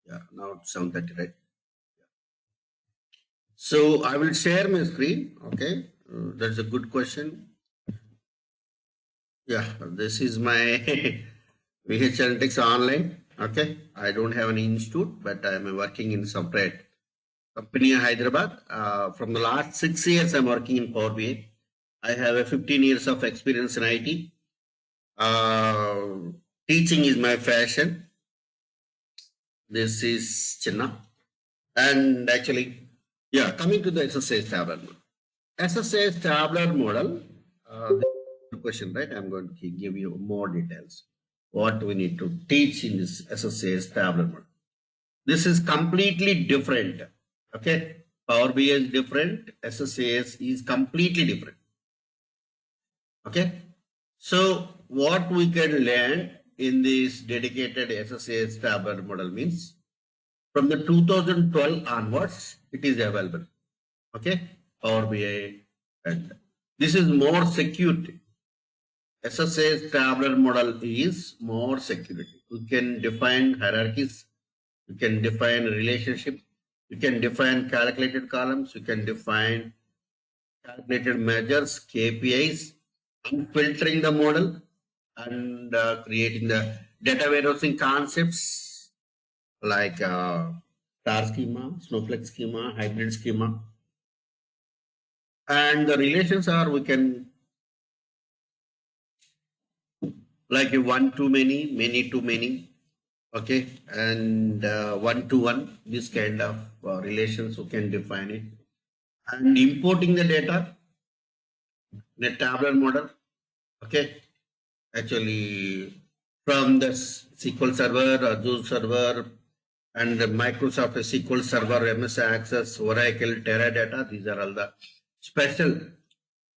Yeah, now it's 7:30, right? So I will share my screen. Okay, that's a good question. Yeah, this is my VH Analytics online. Okay, I don't have an institute, but I'm working in separate company in Hyderabad. From the last 6 years, I'm working in Power BI. I have a 15 years of experience in IT. Uh, Teaching is my passion. This is Chinna. And actually, yeah, coming to the SSA tabular model. SSA tabular model, this is the question, right? I'm going to give you more details. What we need to teach in this SSA tabular model. This is completely different. Okay. Power BI is different. SSAS is completely different. Okay. So what we can learn in this dedicated SSAS tabular model means from the 2012 onwards, it is available. Okay. Power BI and this is more security. SSA's tabular model is more security. You can define hierarchies, you can define relationship, you can define calculated columns, you can define calculated measures, KPIs, and filtering the model and creating the data warehousing concepts like star schema, snowflake schema, hybrid schema. And the relations are we can like a one to many to many, okay, and one to one. This kind of relations we can define it. And importing the data in a tabular model, okay, actually from the SQL Server, Azure Server, and the Microsoft SQL Server, MS Access, Oracle, Teradata. These are all the special.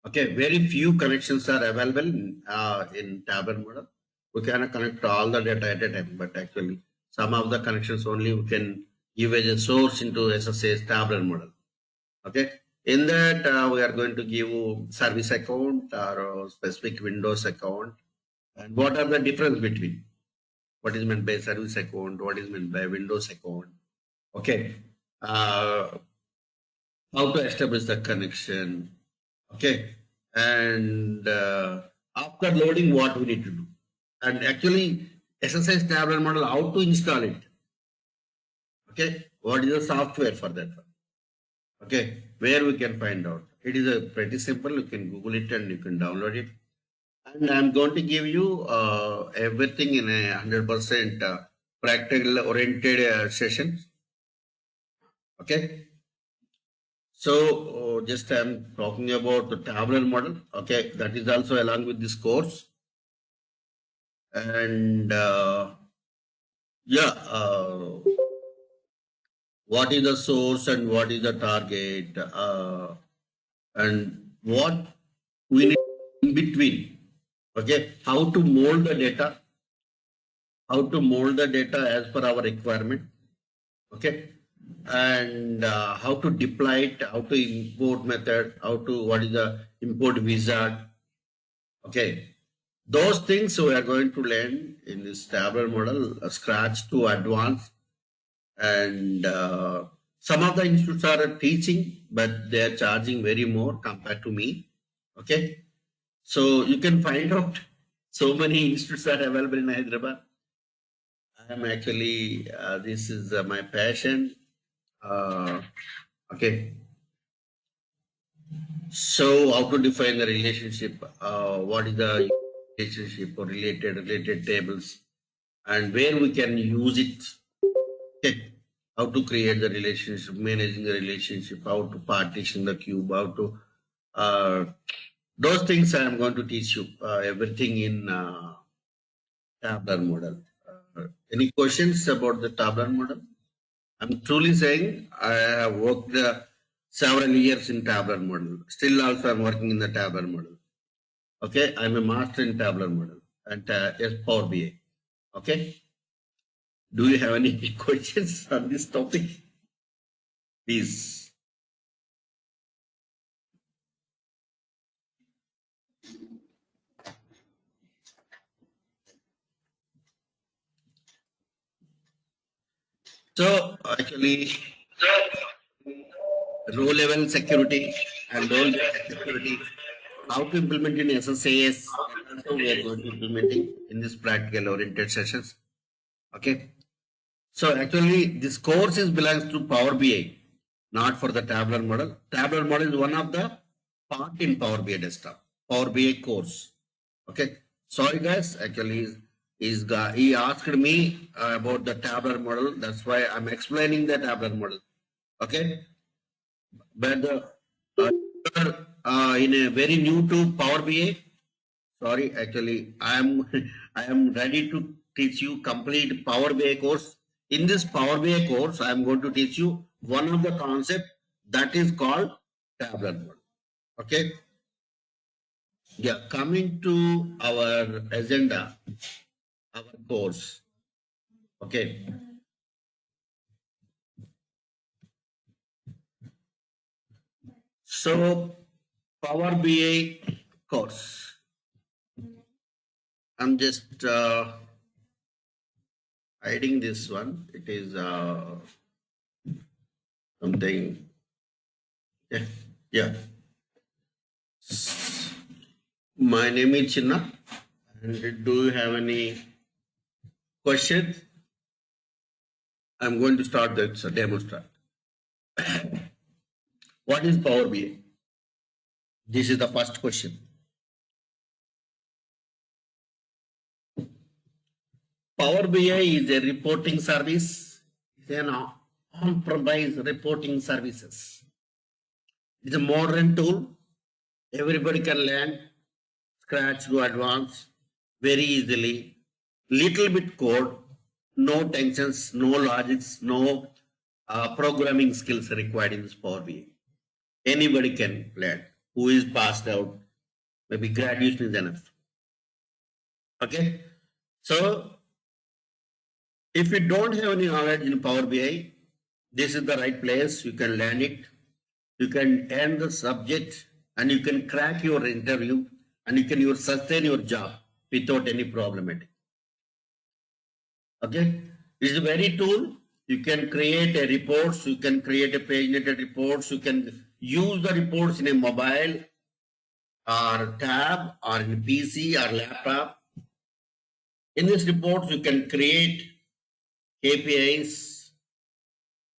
Okay, very few connections are available in tabular model. We cannot connect all the data at a time, but actually some of the connections only we can give as a source into SSA's tabular model. Okay, in that we are going to give service account or specific Windows account, and what are the difference between what is meant by service account, what is meant by Windows account. Okay, uh, how to establish the connection. Okay, and after loading, what we need to do, and actually exercise tabular model, how to install it. Okay, what is the software for that one? Okay, where we can find out. It is a pretty simple. You can Google it and you can download it. And I'm going to give you everything in a 100% practical oriented session. Okay. So just I'm talking about the tabular model. Okay, that is also along with this course. And yeah, what is the source and what is the target, and what we need in between. Okay, how to mold the data, how to mold the data as per our requirement. Okay, and how to deploy it, how to import method, how to what is the import wizard. Okay, those things we are going to learn in this tabular model, scratch to advanced, and some of the institutes are teaching, but they are charging very more compared to me. Okay, so you can find out so many institutes are available in Hyderabad. I am actually this is my passion. Uh, okay, so how to define the relationship? What is the relationship or related tables, and where we can use it? Okay. How to create the relationship, managing the relationship, how to partition the cube, how to uh, those things I am going to teach you everything in tabular model. Any questions about the tabular model? I'm truly saying I have worked several years in tabular model. Still also I'm working in the tabular model. Okay, I'm a master in tabular model and yes, Power BI. Okay, do you have any questions on this topic? Please. So actually, row level security and role based security, how to implement in SSAS, and also we are going to implementing in this practical oriented sessions. Okay. So actually, this course is belongs to Power BI, not for the tabular model. Tabular model is one of the part in Power BI desktop, Power BI course. Okay. Sorry guys, actually he asked me about the tabular model. That's why I'm explaining the tabular model. Okay. But in a very new to Power BI. Sorry, actually, I am I am ready to teach you complete Power BI course. In this Power BI course, I am going to teach you one of the concept that is called tabular model. Okay. Yeah. Coming to our agenda, our course. Okay. So Power BI course. I'm just hiding this one. It is something. Yeah. Yeah. My name is Chinna. And do you have any questions? I'm going to start the demo start. What is Power BI? This is the first question. Power BI is a reporting service. It's an on-premise reporting services. It's a modern tool. Everybody can learn scratch to advance very easily. Little bit code, no tensions, no logics, no programming skills required in this Power BI. Anybody can learn who is passed out. Maybe graduation is enough. Okay. So if you don't have any knowledge in Power BI, this is the right place. You can learn it. You can earn the subject and you can crack your interview and you can sustain your job without any problematic. Okay. It's a very tool. You can create a reports. You can create a paginated reports. You can use the reports in a mobile or tab or in PC or laptop. In this report, you can create KPIs,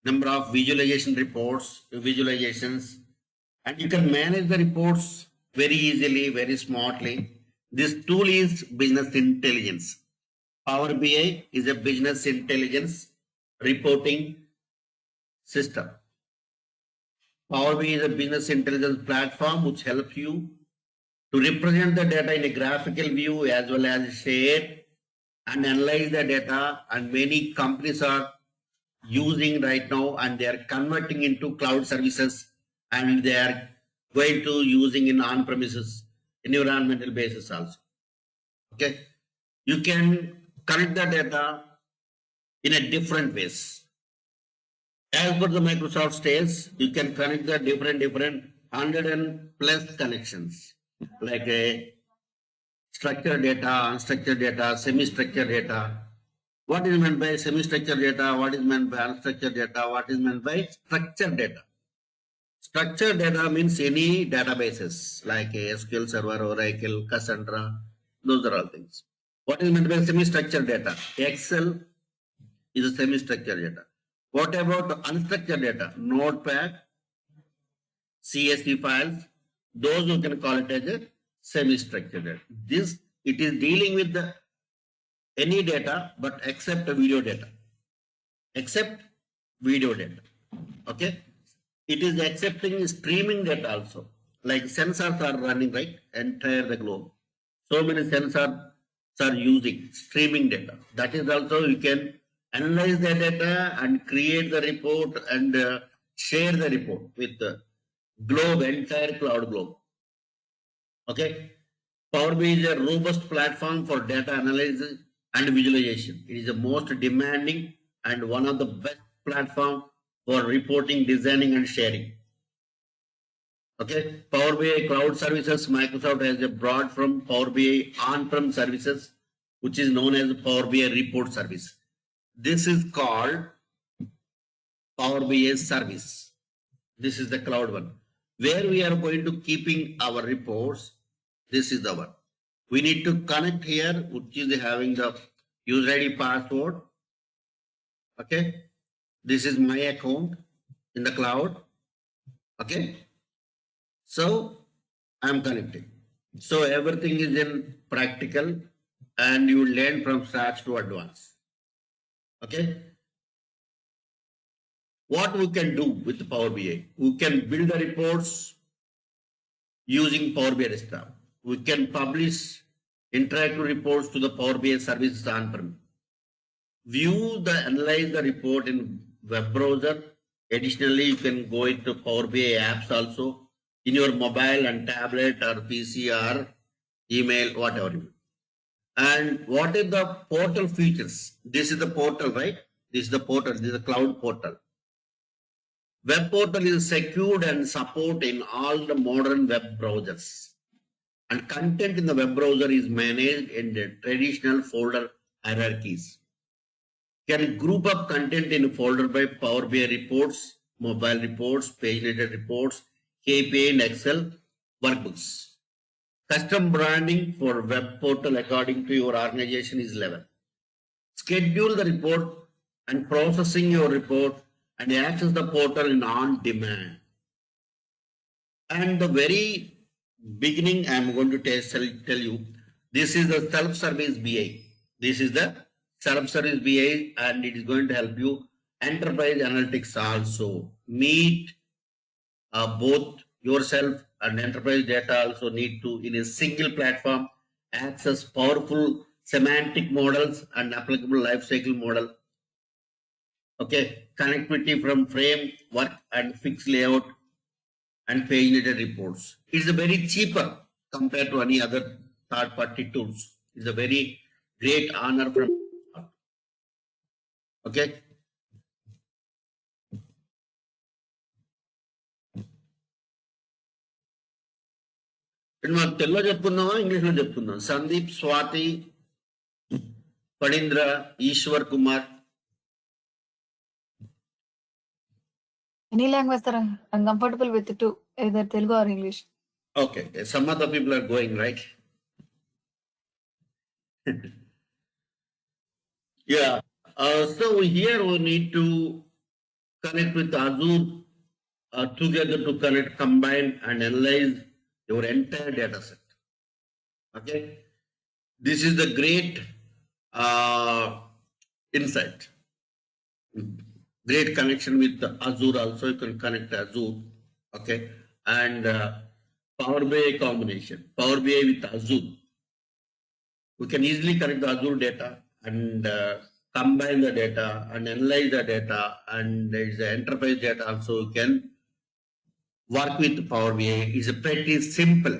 number of visualization reports, visualizations, and you can manage the reports very easily, very smartly. This tool is business intelligence. Power BI is a business intelligence reporting system. Power BI is a business intelligence platform which helps you to represent the data in a graphical view as well as share and analyze the data, and many companies are using right now and they are converting into cloud services and they are going to using in on-premises environmental basis also. Okay. You can connect the data in a different ways. As per the Microsoft states, you can connect the different 100 and plus connections like a structured data, unstructured data, semi-structured data. What is meant by semi-structured data? What is meant by unstructured data? What is meant by structured data? Structured data means any databases like a SQL Server, Oracle, Cassandra. Those are all things. What is meant by semi-structured data? Excel is a semi-structured data. What about unstructured data? Notepad, CSV files. Those you can call it as a semi-structured data. This it is dealing with the any data but except video data. Except video data. Okay. It is accepting streaming data also. Like sensors are running right entire the globe. So many sensors are using streaming data. That is also you can analyze the data and create the report and share the report with the globe, entire cloud globe. Okay. Power BI is a robust platform for data analysis and visualization. It is the most demanding and one of the best platform for reporting, designing, and sharing. Okay, Power BI Cloud Services, Microsoft has a brought from Power BI on-prem services, which is known as Power BI Report Service. This is called Power BI service. This is the cloud one. Where we are going to keeping our reports. This is the one. We need to connect here, which is having the user ID password. Okay. This is my account in the cloud. Okay. So I'm connecting. So everything is in practical and you learn from scratch to advance. Okay. What we can do with Power BI? We can build the reports using Power BI desktop. We can publish interactive reports to the Power BI services on-prem. View the analyze the report in web browser. Additionally, you can go into Power BI apps also in your mobile and tablet or PC or email, whatever. And what is the portal features? This is the portal, right? This is the portal. This is the cloud portal. Web portal is secured and support in all the modern web browsers. And content in the web browser is managed in the traditional folder hierarchies. Can group up content in a folder by Power BI reports, mobile reports, paginated reports, KPI and Excel workbooks. Custom branding for web portal according to your organization is level. Schedule the report and processing your report and access the portal in on demand. And the very beginning, I am going to tell you, this is the self-service BI. This is the self-service BI and it is going to help you enterprise analytics also. Meet both yourself and enterprise data also need to, in a single platform, access powerful semantic models and applicable lifecycle model. Okay, connectivity from framework and fixed layout and paginated reports. It's a very cheaper compared to any other third-party tools. It's a very great honor from. Okay. మనం తెలుగులో చెప్పుకుందామా ఇంగ్లీష్లో చెప్పుకుందాం? సందీప్, స్వాతి, పడీంద్ర, Eshwar Kumar. Any language that I'm comfortable with it too, either Telugu or English. Okay, some other people are going, right? Yeah. So here we need to connect with Azure together to connect, combine, and analyze your entire data set. Okay. This is the great insight. Great connection with Azure also. You can connect Azure. Okay. And Power BI combination. Power BI with Azure. We can easily connect the Azure data and combine the data and analyze the data, and there is the enterprise data also. You can work with Power BI. It's pretty simple.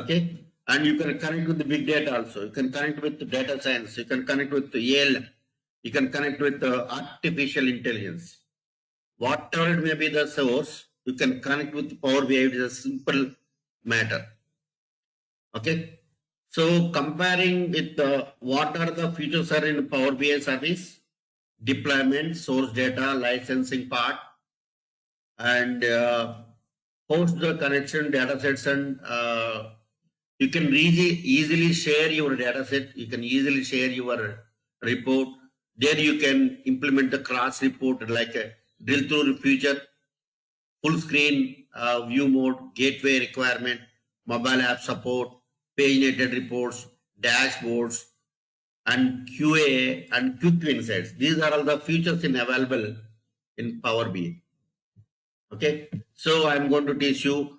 Okay. And you can connect with the big data also. You can connect with the data science. You can connect with the AL. You can connect with the artificial intelligence. Whatever it may be the source, you can connect with Power BI. It is a simple matter. Okay. So comparing with what are the features are in Power BI service, deployment, source data, licensing part, and host the connection data sets, and you can easily share your data set. You can easily share your report. There you can implement the cross report like a drill through feature, full screen view mode, gateway requirement, mobile app support, paginated reports, dashboards, and QA and quick insights. These are all the features available in Power BI. Okay, so I'm going to teach you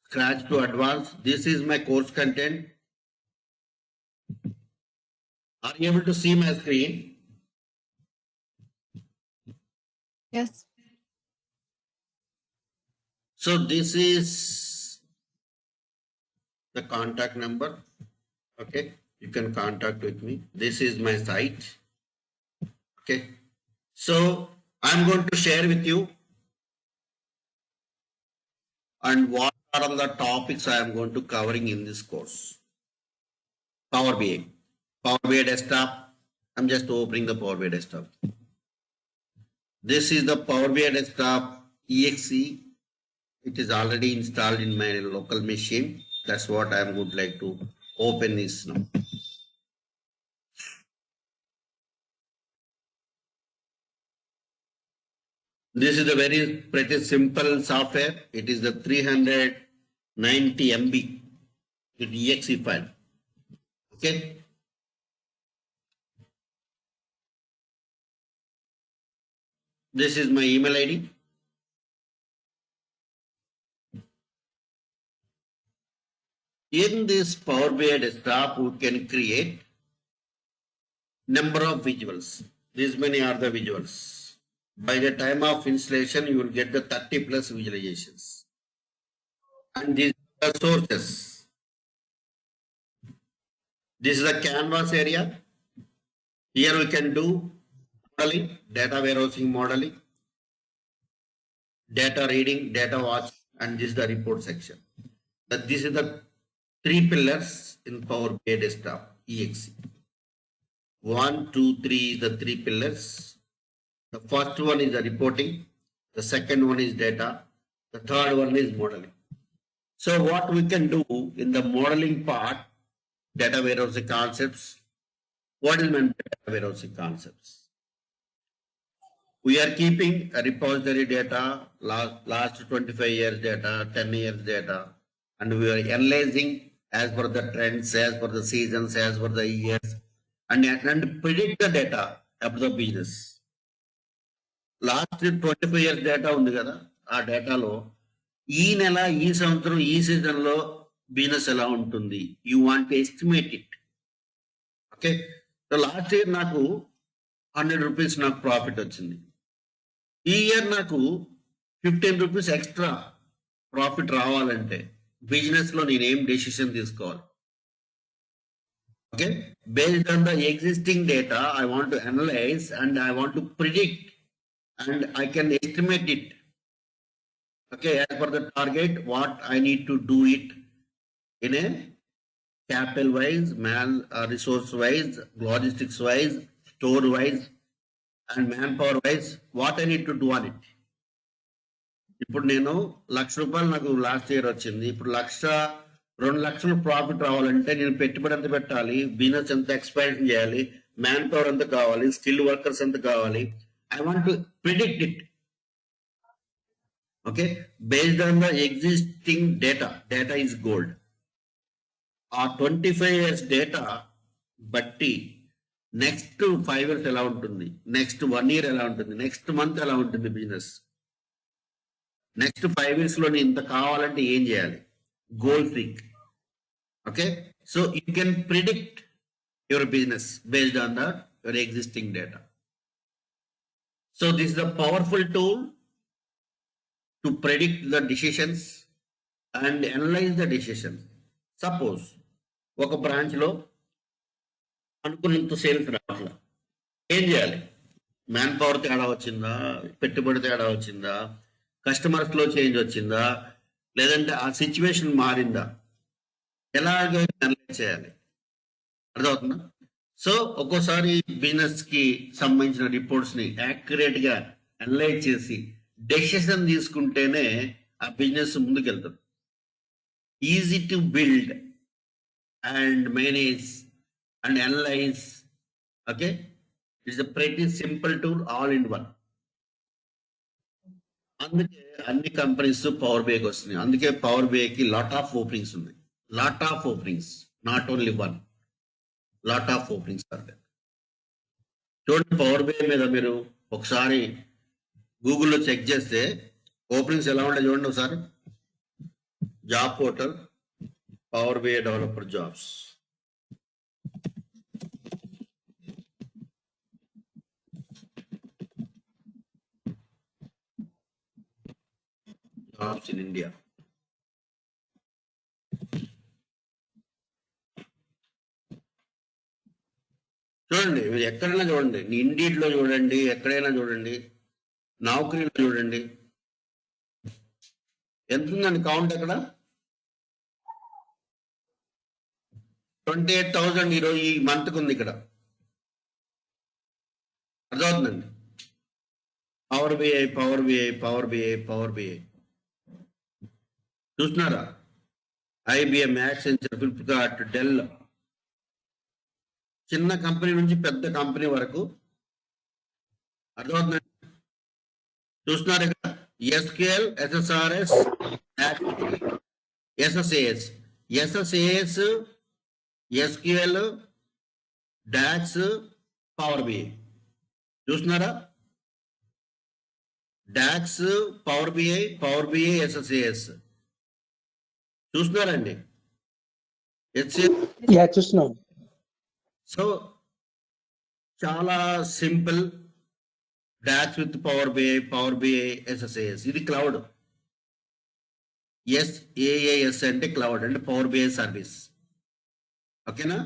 scratch to advance. This is my course content. Are you able to see my screen? Yes. So this is the contact number. Okay, you can contact with me. This is my site. Okay, so I'm going to share with you and what are all the topics I am going to covering in this course. Power BI. Power BI desktop. I'm just opening the Power BI desktop. This is the Power BI Desktop exe. It is already installed in my local machine. That's what I would like to open this now. This is a very pretty simple software. It is the 390 MB exe file. Okay. This is my email ID. In this Power BI Desktop, we can create number of visuals. These many are the visuals. By the time of installation, you will get the 30 plus visualizations. And these are the sources. This is the canvas area. Here we can do modeling, data warehousing modeling, data reading, data watch, and this is the report section. But this is the three pillars in Power BI Desktop exe. 1, 2, 3 is the three pillars. The first one is the reporting. The second one is data. The third one is modeling. So what we can do in the modeling part, data warehousing concepts. What is meant by data warehousing concepts? We are keeping a repository data, last 25 years data, 10 years data, and we are analyzing as per the trends, as per the seasons, as per the years, and predict the data of the business. Last 25 years data ఉంది కదా, ఆ డేటాలో ఈ నెల ఈ సంవత్సరం ఈ season లో బిజినెస్ ఎలా ఉంటుంది, you want estimate it. Okay, so last year నాకు 100 రూపీస్ నాకు ప్రాఫిట్ వచ్చింది. ఈ ఇయర్ నాకు 15 రూపీస్ ఎక్స్ట్రా ప్రాఫిట్ రావాలంటే బిజినెస్ లో నేను ఏం డెసిషన్ తీసుకోవాలి? Okay, based on the existing data, I want to analyze and I want to predict and I can estimate it. Okay, as per the target, what I need to do it in a capital wise, resource wise, logistics wise, store wise, and manpower wise, what I need to do on it. ఇప్పుడు నేను ₹1,00,000 నాకు last year వచ్చింది. ఇప్పుడు 2 లక్షలు profit రావాలంటే నేను పెట్టుబడి ఎంత పెట్టాలి, బిజినెస్ ఎంత ఎక్స్పాన్షన్ చేయాలి, మ్యాన్ పవర్ ఎంత కావాలి, స్కిల్ వర్కర్స్ ఎంత కావాలి, I want to predict it. Okay, based on the existing data is gold. ఆ 25 years డేటా బట్టి నెక్స్ట్ 5 years ఎలా ఉంటుంది, నెక్స్ట్ 1 year ఎలా ఉంటుంది, నెక్స్ట్ మంత్ ఎలా ఉంటుంది బిజినెస్, నెక్స్ట్ 5 years లో ఇంత కావాలంటే ఏం చేయాలి, goal seek. Okay, so you can predict your business based on your existing data. So this is a powerful tool to predict the decisions and analyze the decisions. Suppose ఒక branch లో అనుకున్నంత sales రావట్లా, ఏం చేయాలి? Man power తేడా వచ్చిందా, పెట్టుబడి తేడా వచ్చిందా, కస్టమర్స్ లో చేంజ్ వచ్చిందా, లేదంటే ఆ సిచ్యువేషన్ మారిందా, ఎలాగ అనలైజ్ చేయాలి? అర్థమవుతుందా? సో ఒక్కోసారి బిజినెస్ కి సంబంధించిన రిపోర్ట్స్ ని యాక్యురేట్ గా అనలైజ్ చేసి డెసిషన్ తీసుకుంటేనే ఆ బిజినెస్ ముందుకెళ్తుంది. Easy to build and manage and analyse. Okay, it's a pretty simple tool, all in one. అందుకే అన్ని కంపెనీస్ పవర్ బిఐకి వస్తున్నాయి. అందుకే పవర్ బిఐకి లాట్ ఆఫ్ ఓపెనింగ్స్ ఉన్నాయి. Lot of openings, not only one, lot of openings are there. చూడండి, power BI మీద మీరు ఒకసారి గూగుల్లో చెక్ చేస్తే ఓపెనింగ్స్ ఎలా ఉంటాయి చూడండి ఒకసారి. Job portal, power BI developer jobs. Jobs in India. చూడండి, మీరు ఎక్కడైనా చూడండి, ఇండీడ్ లో చూడండి, ఎక్కడైనా చూడండి, నౌకరీలో చూడండి, ఎంత ఉందండి కౌంట్ అక్కడ? 28,000 ఈరోజు ఈ మంత్కి ఉంది ఇక్కడ. అర్థమవుతుందండి. పవర్ బిఐ చూస్తున్నారా? ఐబిఎం, యాక్సెంచర్, ఫ్లిప్కార్ట్, డెల్, చిన్న కంపెనీ నుంచి పెద్ద కంపెనీ వరకు. అర్థమవుతుంది? చూస్తున్నారు ఇక్కడ SQL, SSRS, SSAS, SQL, DAX, Power BI. చూస్తున్నారా? డాక్స్, పవర్ బిఐ, ఎస్ఎస్ఏఎస్ చూస్తున్నారండి. చూస్తున్నాం. సో చాలా simple. DAX with Power BI, SSAS. ఇది క్లౌడ్. ఏఏఎస్ అంటే క్లౌడ్ అంటే పవర్ బిఐ సర్వీస్. ఓకేనా?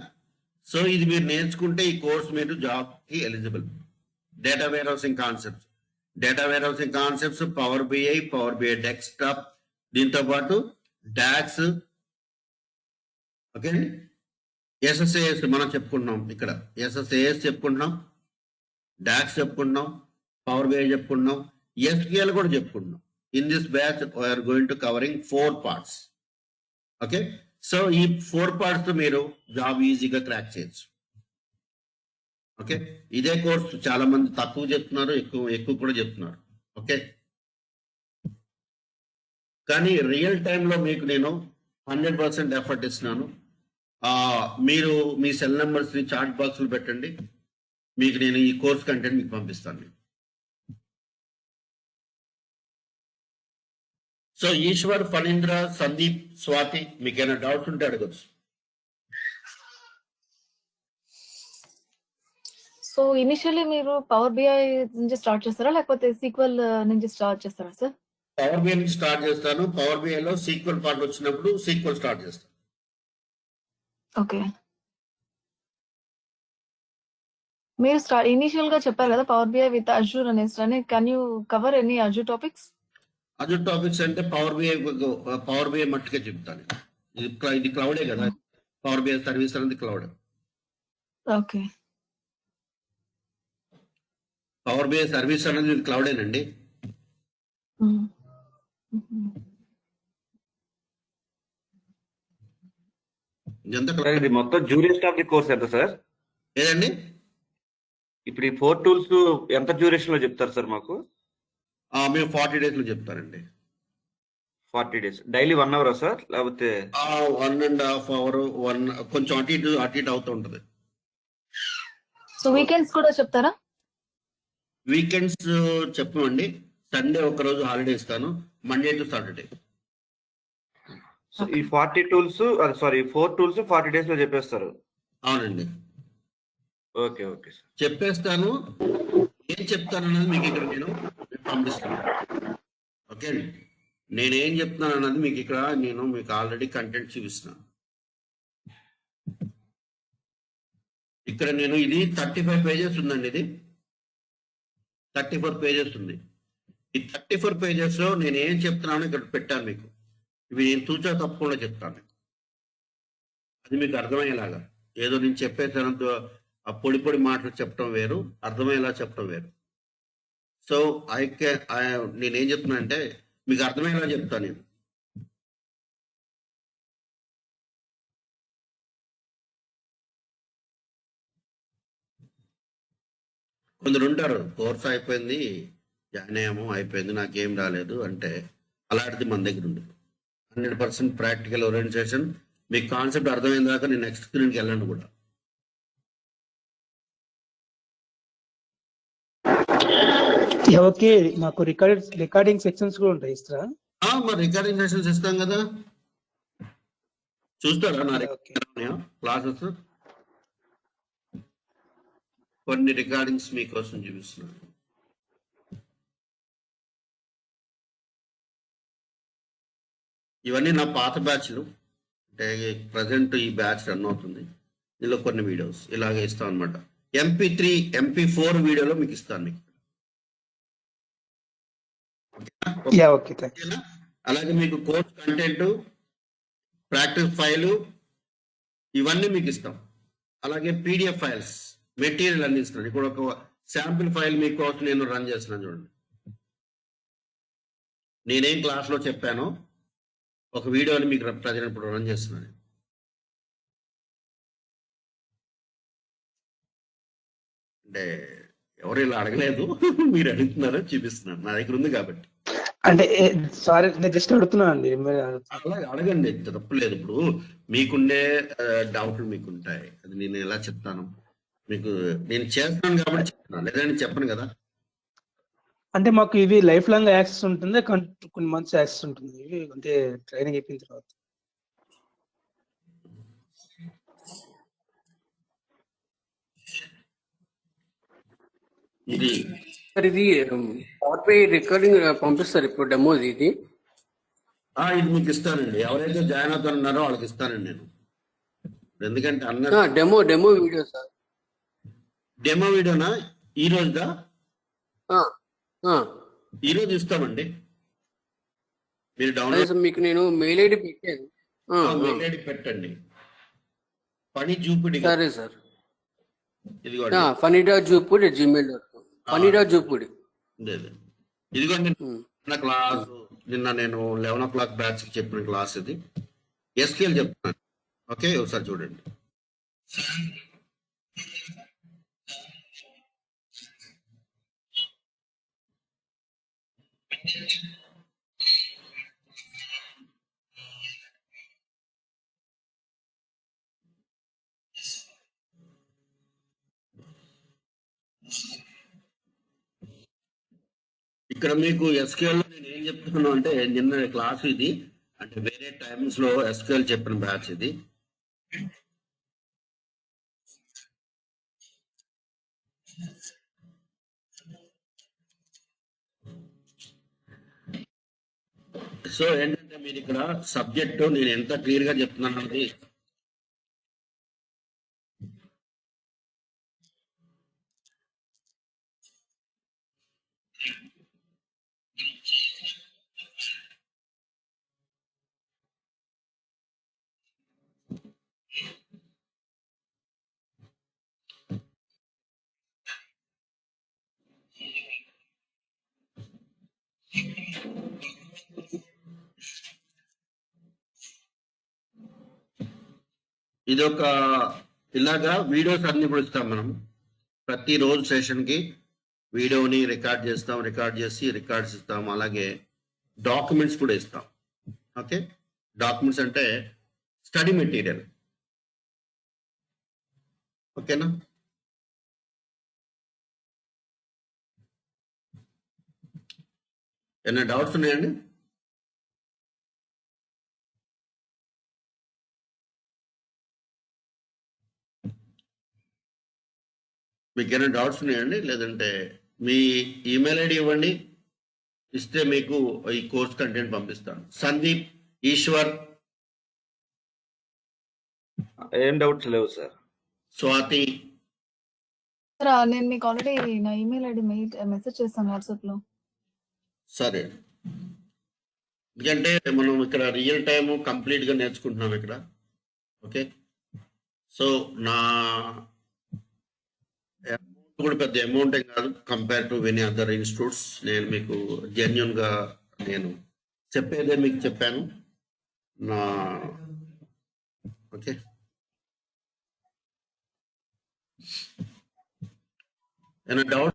సో ఇది మీరు నేర్చుకుంటే ఈ కోర్స్ మీరు జాబ్ కి eligible. Data warehousing concepts, Power BI desktop, దీంతో పాటు డాక్స్. ఓకే, ఎస్ఎస్ఏఎస్ మనం చెప్పుకుంటున్నాం. ఇక్కడ ఎస్ఎస్ఏఎస్ చెప్పుకుంటున్నాం, డాక్స్ చెప్పుకుంటున్నాం, పవర్ బిఐ చెప్పుకుంటున్నాం, ఎస్క్యూఎల్ కూడా చెప్పుకుంటున్నాం. In this batch we are going to covering 4 parts. Okay, so ఈ 4 parts తో మీరు జాబ్ ఈజీగా క్రాక్ చేయొచ్చు. ఓకే, ఇదే కోర్స్ చాలా మంది తక్కువ చెప్తున్నారు, ఎక్కువ కూడా చెప్తున్నారు. ఓకే, కానీ రియల్ టైంలో మీకు నేను 100% ఎఫర్ట్ ఇస్తున్నాను. మీరు మీ సెల్ నెంబర్స్ ని చాట్ బాక్స్లో పెట్టండి, మీకు నేను ఈ కోర్స్ కంటెంట్ మీకు పంపిస్తాను. సో ఈశ్వర్, ఫణీంద్ర, సందీప్, స్వాతి, మీకు ఏమైనా డౌట్స్ ఉంటే అడగచ్చు. సో ఇనిషియల్లీ మీరు పవర్ బిఐ నుంచి స్టార్ట్ చేస్తారా లేకపోతే సీక్వెల్ నుంచి స్టార్ట్ చేస్తారా సార్? పవర్ బిఐ నుంచి స్టార్ట్ చేస్తాను. పవర్ బిఐలో సీక్వెల్ పార్ట్ వచ్చినప్పుడు సీక్వెల్ స్టార్ట్ చేస్తాను. ఓకే, మీరు ఇనిషియల్ గా చెప్పారు కదా పవర్ బిఐ విత్ అజూర్ అనేసి. Can you cover any Azure topics? Azure topics అంటే పవర్ బిఐ మట్టుకే చెప్తాను. ఇది క్లౌడే కదా, పవర్ బిఐ సర్వీస్ అనేది cloud. Okay, power BI service అనేది క్లౌడేనండి. ఇది మొత్తం డ్యూరేషన్ ఆఫ్ ది కోర్స్ ఎంత సార్? ఏదండి? ఇప్పుడు ఈ 4 tools ఎంత డ్యూరేషన్ లో చెప్తారు సార్ మాకు? మేము 40 days లో చెప్తారండి. 40 days డైలీ 1 hour సార్ లేకపోతే 1.5 hour, కొంచెం అటు ఇటు అవుతూ ఉంటది. సో వీకెండ్స్ కూడా చెప్తారా? వీకెండ్స్ చెప్పమండి. సండే ఒక రోజు హాలిడే ఇస్తాను, మండే టు సాటర్డే. ఈ 4 tools 40 days లో చెప్పేస్తారు. అవునండి, ఓకే ఓకే సార్, చెప్పేస్తాను. ఏం చెప్తాను అన్నది మీకు ఇక్కడ నేను పంపిస్తాను. ఓకే అండి, నేనేం చెప్తున్నాను అన్నది మీకు ఇక్కడ నేను మీకు ఆల్రెడీ కంటెంట్ చూపిస్తున్నాను. ఇక్కడ నేను ఇది 35 pages ఉందండి. ఇది 34 pages ఉంది. ఈ 34 pages లో నేను ఏం చెప్తున్నాను ఇక్కడ పెట్టాను మీకు. ఇవి నేను తూచా తప్పకుండా చెప్తాను. అది మీకు అర్థమయ్యేలాగా. ఏదో నేను చెప్పేసానంత ఆ పొడి మాటలు చెప్పడం వేరు, అర్థమయ్యేలా చెప్పడం వేరు. సో నేనేం చెప్తున్నా అంటే మీకు అర్థమయ్యేలా చెప్తాను నేను. కొందరు ఉంటారు, కోర్స్ అయిపోయింది, జాయిన్ అయ్యాము, అయిపోయింది, నాకేం రాలేదు అంటే అలాంటిది మన దగ్గర ఉండదు. 100% ప్రాక్టికల్ ఓరియంటేషన్. మీకు కాన్సెప్ట్ అర్థమైన దాకా నేను నెక్స్ట్ స్క్రీన్కి వెళ్ళండి కూడా. ఓకే, మాకు రికార్డింగ్ సెక్షన్స్ కూడా ఉంటాయి ఇస్తారా? మరి రికార్డింగ్ సెషన్స్ ఇస్తాం కదా, చూస్తారా నా క్లాసెస్? కొన్ని రికార్డింగ్స్ మీకోసం చూపిస్తున్నాను. ఇవన్నీ నా పాత బ్యాచ్లు, అంటే ప్రజెంట్ ఈ బ్యాచ్ రన్ అవుతుంది. ఇందులో కొన్ని వీడియోస్ ఇలాగే ఇస్తాం అనమాట. MP3, MP4 వీడియోలో మీకు ఇస్తాను మీకు. అలాగే మీకు కోర్స్ కంటెంట్, ప్రాక్టీస్ ఫైలు ఇవన్నీ మీకు ఇస్తాం. అలాగే PDF ఫైల్స్, మెటీరియల్ అన్ని ఇస్తాను. ఇక్కడ ఒక శాంపిల్ ఫైల్ మీకోసం నేను రన్ చేస్తున్నాను చూడండి. నేనేం క్లాస్లో చెప్పానో ఒక వీడియోని మీకు ప్రజెంట్ ఇప్పుడు రన్ చేస్తున్నాను. అంటే ఎవరు ఇలా అడగలేదు, మీరు అడుగుతున్నారో చూపిస్తున్నాను, నా దగ్గర ఉంది కాబట్టి. అంటే సారీ, నేను జస్ట్ అడుగుతున్నాను అండి. అలాగే అడగండి, తప్పలేదు. ఇప్పుడు మీకుండే డౌట్లు మీకుంటాయి, అది నేను ఎలా చెప్తాను మీకు. నేను చేస్తున్నాను కాబట్టి చెప్తున్నాను, లేదంటే చెప్పను కదా. అంటే మాకు ఇవి లైఫ్ లాంగ్ యాక్సెస్ ఉంటుంది, కొన్ని మంత్స్ యాక్సెస్ ఉంటుంది ఇవి, అంటే ట్రైనింగ్ అయిపోయిన తర్వాత. ఇది సార్ ఇది పవర్ రికార్డింగ్ పంపిస్తారు ఇప్పుడు డెమో ఇది ఇది మీకు ఇస్తానండి. ఎవరైతే జాయిన్ అవుతున్నారో వాళ్ళకి ఇస్తానండి నేను. ఎందుకంటే అన్న డెమో వీడియో సార్. డెమో వీడియోనా ఈ రోజుదా? ఈ రోజు ఇస్తామండి. మీరు డౌన్లోడ్ మీకు నేను మెయిల్ ఐడి పెట్టాను. మెయిల్ ఐడి పెట్టండి. పని చూపిడి. సరే సార్. ఇదిగోండి funny.jupudi@gmail.com. funny.jupudi. ఇదిగోండి క్లాస్. నిన్న నేను 11 o'clock బ్యాచ్ చెప్పిన క్లాస్ ఇది. SQL చెప్తున్నాను. ఓకే, ఒకసారి చూడండి. ఇక్కడ మీకు SQL లో నేను ఏం చెప్తున్నాను అంటే, నిన్న క్లాస్ ఇది, అంటే వేరే టైమ్స్ లో SQL చెప్పిన బ్యాచ్ ఇది. సో ఏంటంటే మీరు ఇక్కడ సబ్జెక్టు నేను ఎంత క్లియర్ గా చెప్తున్నాను అది. ఇది ఒక ఇలాగా వీడియోస్ అన్ని కూడా ఇస్తాం మనం. ప్రతిరోజు సెషన్కి వీడియోని రికార్డ్ చేస్తాం, రికార్డ్ చేసి రికార్డ్స్ ఇస్తాం. అలాగే డాక్యుమెంట్స్ కూడా ఇస్తాం. ఓకే, డాక్యుమెంట్స్ అంటే స్టడీ మెటీరియల్. ఓకేనా? ఏమైనా డౌట్స్ ఉన్నాయండి? మీకు ఏమైనా డౌట్స్ ఉన్నాయండి? లేదంటే మీ ఈమెయిల్ ఐడి ఇవ్వండి, ఇస్తే మీకు ఈ కోర్స్ కంటెంట్ పంపిస్తాను. సందీప్, ఈశ్వర్, ఏం డౌట్స్ లేవు సార్. స్వాతి. సార్ నేను మీకు ఆల్రెడీ నా ఈమెయిల్ ఐడి మెసేజ్ చేస్తాను వాట్సాప్ లో. సరే, ఎందుకంటే మనం ఇక్కడ రియల్ టైమ్ కంప్లీట్ గా నేర్చుకుంటున్నాం ఇక్కడ. ఓకే, సో నా అమౌంట్ కూడా పెద్ద అమౌంట్ ఏం కాదు compare to any other institutes. నేను మీకు జెన్యున్ గా నేను చెప్పేదే మీకు చెప్పాను నా. ఓకే, ఏమైనా డౌట్